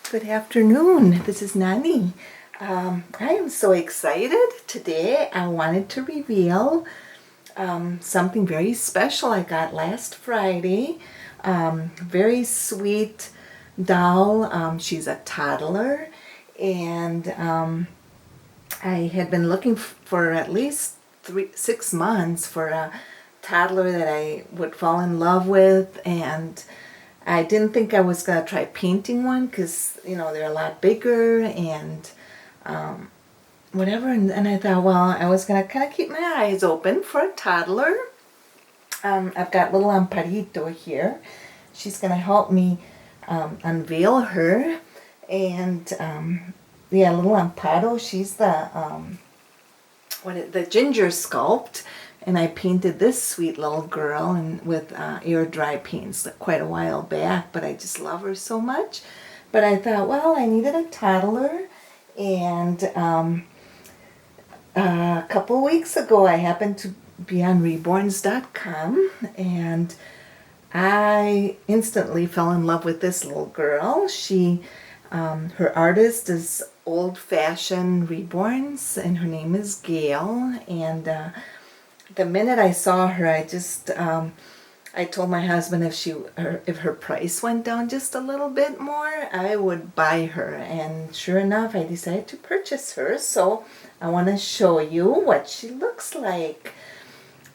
Good afternoon. This is Nani. I am so excited today. I wanted to reveal something very special I got last Friday. Very sweet doll. She's a toddler, and I had been looking for at least 6 months for a toddler that I would fall in love with, and I didn't think I was going to try painting one because, they're a lot bigger and whatever. And I thought, well, I was going to kind of keep my eyes open for a toddler. I've got little Amparito here. She's going to help me unveil her. And little Amparo, she's the ginger sculpt. And I painted this sweet little girl with air dry paints quite a while back, but I just love her so much. But I thought, well, I needed a toddler, and a couple weeks ago I happened to be on Reborns.com, and I instantly fell in love with this little girl. Her artist is Old Fashioned Reborns, and her name is Gail, and the minute I saw her, I told my husband if her price went down just a little bit more, I would buy her. And sure enough, I decided to purchase her. So I want to show you what she looks like.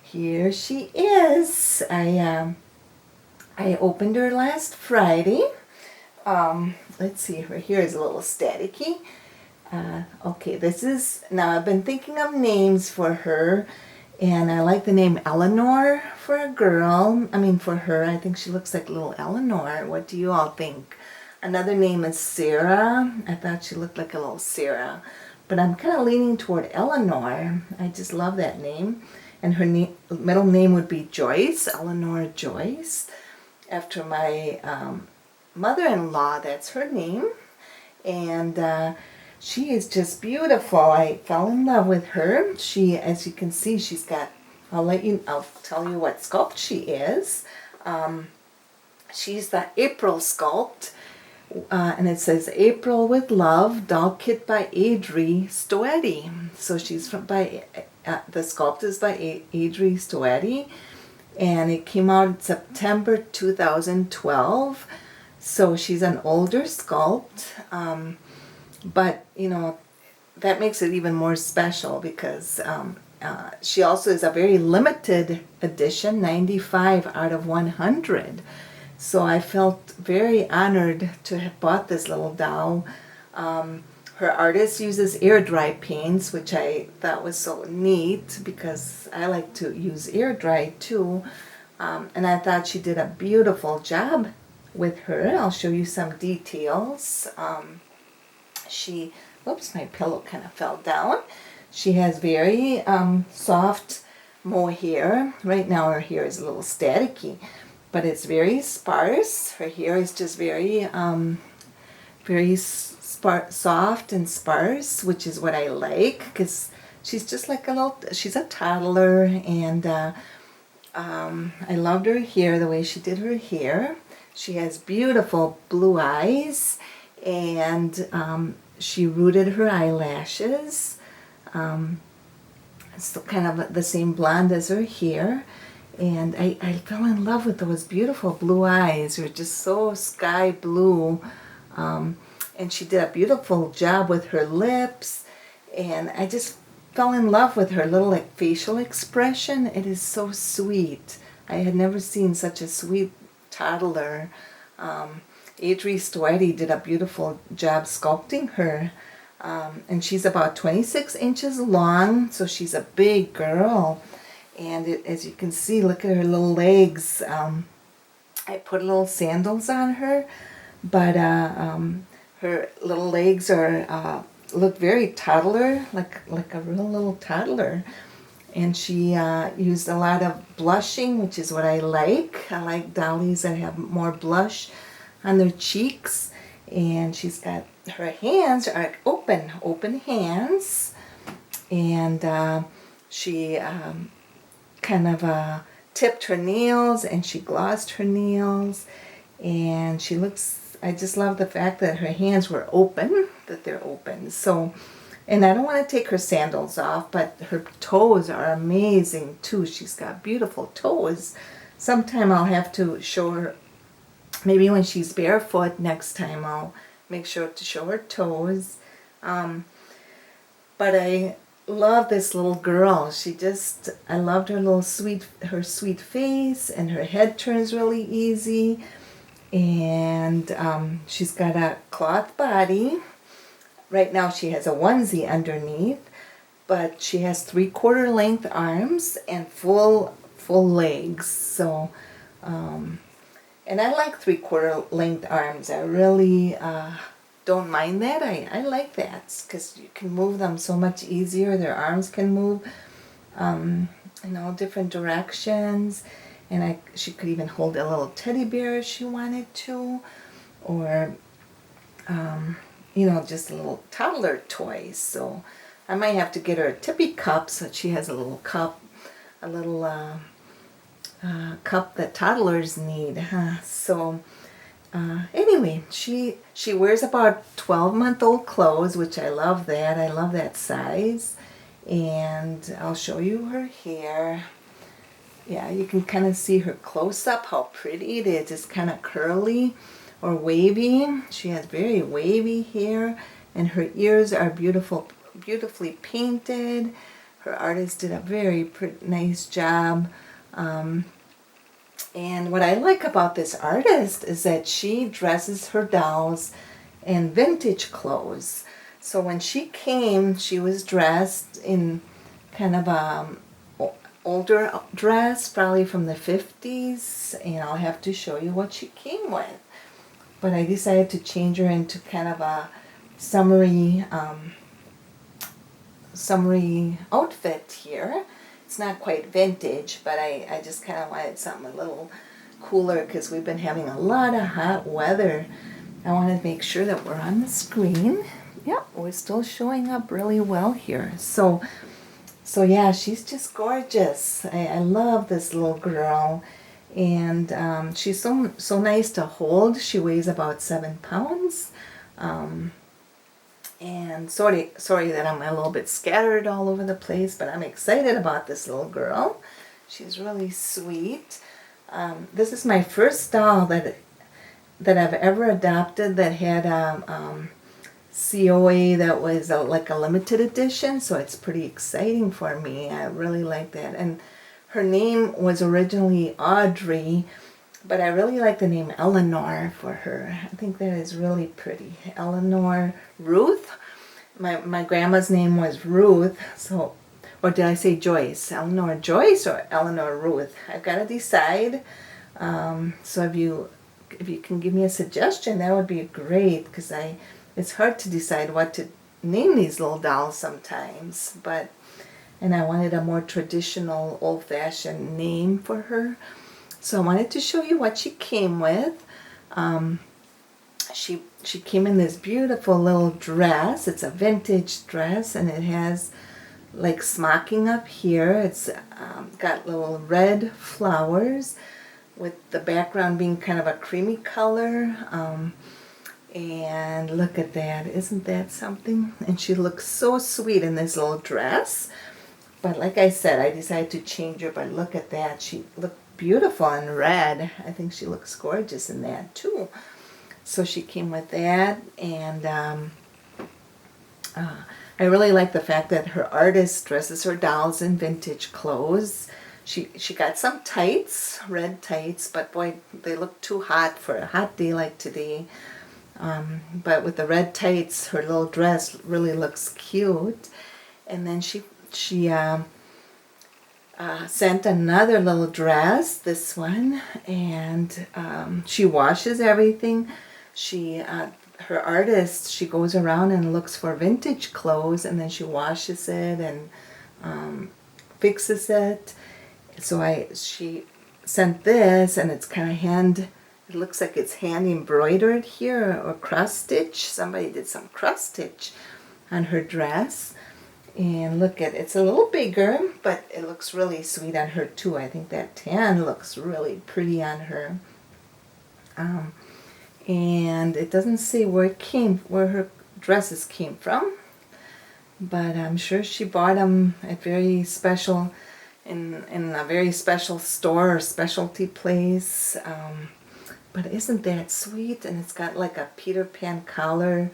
Here she is. I opened her last Friday. Let's see, her hair is a little staticky. Okay, now I've been thinking of names for her. And I like the name Eleanor for a girl. For her. I think she looks like little Eleanor. What do you all think? Another name is Sarah. I thought she looked like a little Sarah. But I'm kind of leaning toward Eleanor. I just love that name. And her middle name would be Joyce, Eleanor Joyce. After my mother-in-law, that's her name. And she is just beautiful. I fell in love with her. As you can see, I'll tell you what sculpt she is. She's the April sculpt. And it says April with Love, doll kit by Adri Stoetti. So the sculpt is by Adri Stoetti. And it came out in September 2012. So she's an older sculpt. But, that makes it even more special because she also is a very limited edition, 95 out of 100. So I felt very honored to have bought this little doll. Her artist uses air dry paints, which I thought was so neat because I like to use air dry too. And I thought she did a beautiful job with her. I'll show you some details. Whoops, my pillow kind of fell down. She has very soft mohair. Right now her hair is a little staticky, but it's very sparse. Her hair is just very soft and sparse, which is what I like because she's just like she's a toddler, and I loved her hair, the way she did her hair. She has beautiful blue eyes, and she rooted her eyelashes. It's kind of the same blonde as her hair. And I fell in love with those beautiful blue eyes. They're just so sky blue. And she did a beautiful job with her lips. And I just fell in love with her little facial expression. It is so sweet. I had never seen such a sweet toddler. Adri Stoetti did a beautiful job sculpting her. And she's about 26 inches long, so she's a big girl. And as you can see, look at her little legs. I put little sandals on her, but her little legs look very toddler, like a real little toddler. And she used a lot of blushing, which is what I like. I like dollies that have more blush on their cheeks. And she's got, her hands are open hands. And she kind of tipped her nails, and she glossed her nails. And she looks I just love the fact that her hands were open, that they're open. So, and I don't want to take her sandals off, but her toes are amazing too. She's got beautiful toes. Sometime I'll have to show her, maybe when she's barefoot next time I'll make sure to show her toes. But I love this little girl. I loved her sweet face, and her head turns really easy. And she's got a cloth body. Right now she has a onesie underneath, but she has 3/4 length arms and full legs. So, and I like 3/4 length arms. I really don't mind that. I like that because you can move them so much easier. Their arms can move in all different directions. And she could even hold a little teddy bear if she wanted to, or, just a little toddler toy. So I might have to get her a tippy cup so that she has a little cup, cup that toddlers need. So anyway, she wears about 12-month-old clothes, which I love that. I love that size. And I'll show you her hair. Yeah, you can kind of see her close up, how pretty it is. It's kind of curly or wavy. She has very wavy hair, and her ears are beautifully painted. Her artist did a very nice job. And what I like about this artist is that she dresses her dolls in vintage clothes. So when she came, she was dressed in kind of a older dress, probably from the 50s, and I'll have to show you what she came with. But I decided to change her into kind of a summery outfit here. It's not quite vintage, but I just kind of wanted something a little cooler because we've been having a lot of hot weather. I wanted to make sure that we're on the screen. Yep, we're still showing up really well here. So yeah, she's just gorgeous. I love this little girl, and she's so nice to hold. She weighs about 7 pounds, and sorry that I'm a little bit scattered all over the place, but I'm excited about this little girl. She's really sweet. This is my first doll that I've ever adopted that had COA that was like a limited edition, so it's pretty exciting for me. I really like that. And her name was originally Audrey, but I really like the name Eleanor for her. I think that is really pretty. Eleanor Ruth. My grandma's name was Ruth, so, or did I say Joyce? Eleanor Joyce or Eleanor Ruth? I've got to decide. So if you can give me a suggestion, that would be great, because it's hard to decide what to name these little dolls sometimes, and I wanted a more traditional, old-fashioned name for her. So I wanted to show you what she came with. She came in this beautiful little dress. It's a vintage dress, and it has like smocking up here. It's got little red flowers, with the background being kind of a creamy color. And look at that. Isn't that something? And she looks so sweet in this little dress. But like I said, I decided to change her, but look at that. She looked beautiful in red. I think she looks gorgeous in that too. So she came with that, and I really like the fact that her artist dresses her dolls in vintage clothes. She got some tights, red tights, but boy, they look too hot for a hot day like today. But with the red tights, her little dress really looks cute. And then she sent another little dress, this one, and she washes everything. Her artist, she goes around and looks for vintage clothes, and then she washes it and fixes it. So she sent this, and it's kind of it looks like it's hand embroidered here, or cross stitch. Somebody did some cross stitch on her dress. And look it's a little bigger, but it looks really sweet on her too. I think that tan looks really pretty on her. And it doesn't say where her dresses came from, but I'm sure she bought them at very special, in a very special store or specialty place. But isn't that sweet? And it's got like a Peter Pan collar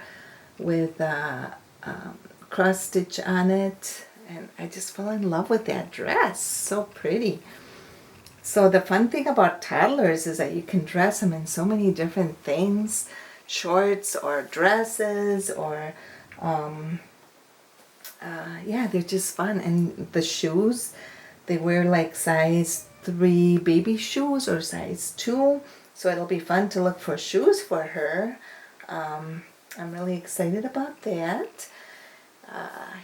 with cross stitch on it, and I just fell in love with that dress. So pretty. So the fun thing about toddlers is that you can dress them in so many different things, shorts or dresses, or yeah, they're just fun. And the shoes, they wear like size 3 baby shoes or size 2, so it'll be fun to look for shoes for her. I'm really excited about that.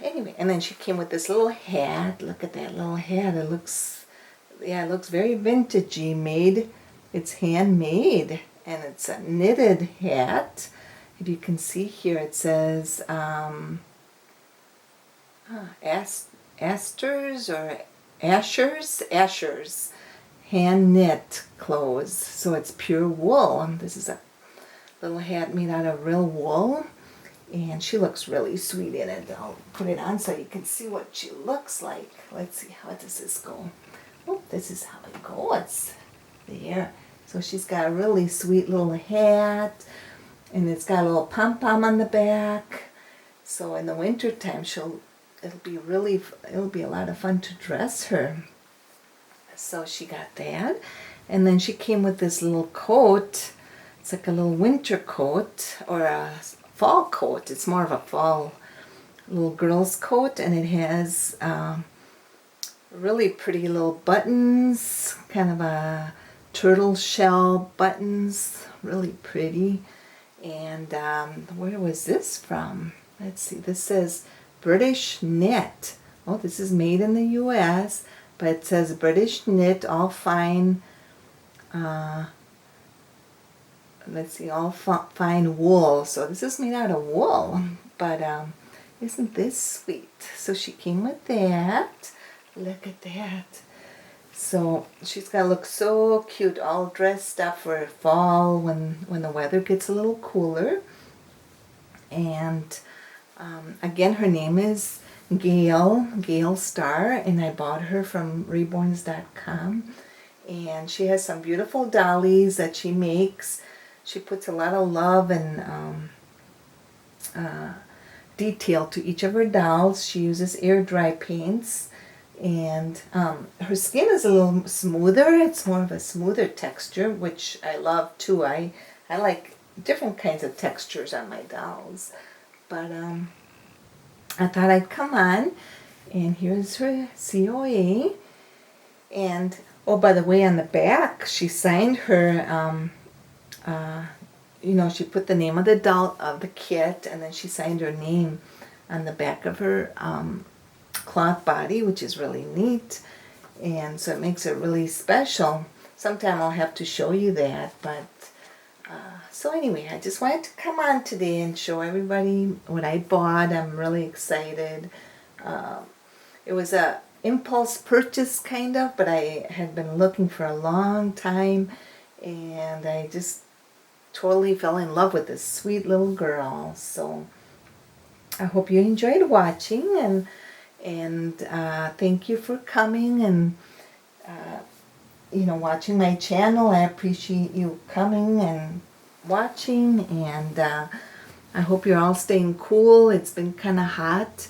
Anyway, and then she came with this little hat. Look at that little hat. It looks very vintagey. It's handmade, and it's a knitted hat. If you can see here, it says Asters or Ashers hand knit clothes. So it's pure wool. And this is a little hat made out of real wool, and she looks really sweet in it. I'll put it on so you can see what she looks like. Let's see, how does this go? Oh, this is how it goes. There. So she's got a really sweet little hat, and it's got a little pom-pom on the back. So in the winter time, it'll be a lot of fun to dress her. So she got that, and then she came with this little coat. It's like a little winter coat or a fall coat. It's more of a fall little girl's coat, and it has really pretty little buttons, kind of a turtle shell buttons, really pretty. And where was this from? Let's see, this says British knit. Oh, this is made in the US, but it says British knit, all fine, let's see, all fine wool. So this is made out of wool, but isn't this sweet? So she came with that. Look at that. So she's got to look so cute, all dressed up for fall when the weather gets a little cooler. And again, her name is Gail Starr, and I bought her from Reborns.com. And she has some beautiful dollies that she makes. She puts a lot of love and detail to each of her dolls. She uses air dry paints, and her skin is a little smoother. It's more of a smoother texture, which I love too. I like different kinds of textures on my dolls. But I thought I'd come on, and here's her COA. And oh, by the way, on the back, she signed her, she put the name of the doll of the kit, and then she signed her name on the back of her cloth body, which is really neat. And so it makes it really special. Sometime I'll have to show you that, but so anyway, I just wanted to come on today and show everybody what I bought. I'm really excited. It was a impulse purchase kind of, but I had been looking for a long time, and I just totally fell in love with this sweet little girl. So I hope you enjoyed watching, and thank you for coming and watching my channel. I appreciate you coming and watching, and I hope you're all staying cool. It's been kind of hot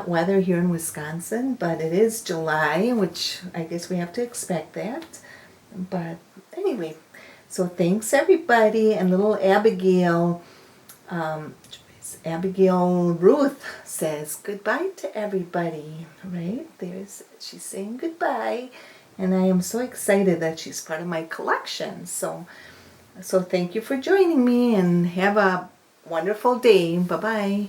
weather here in Wisconsin, but it is July, which I guess we have to expect that. But anyway, so thanks everybody. And little Abigail Ruth says goodbye to everybody. Right she's saying goodbye, and I am so excited that she's part of my collection. So thank you for joining me, and have a wonderful day. Bye bye.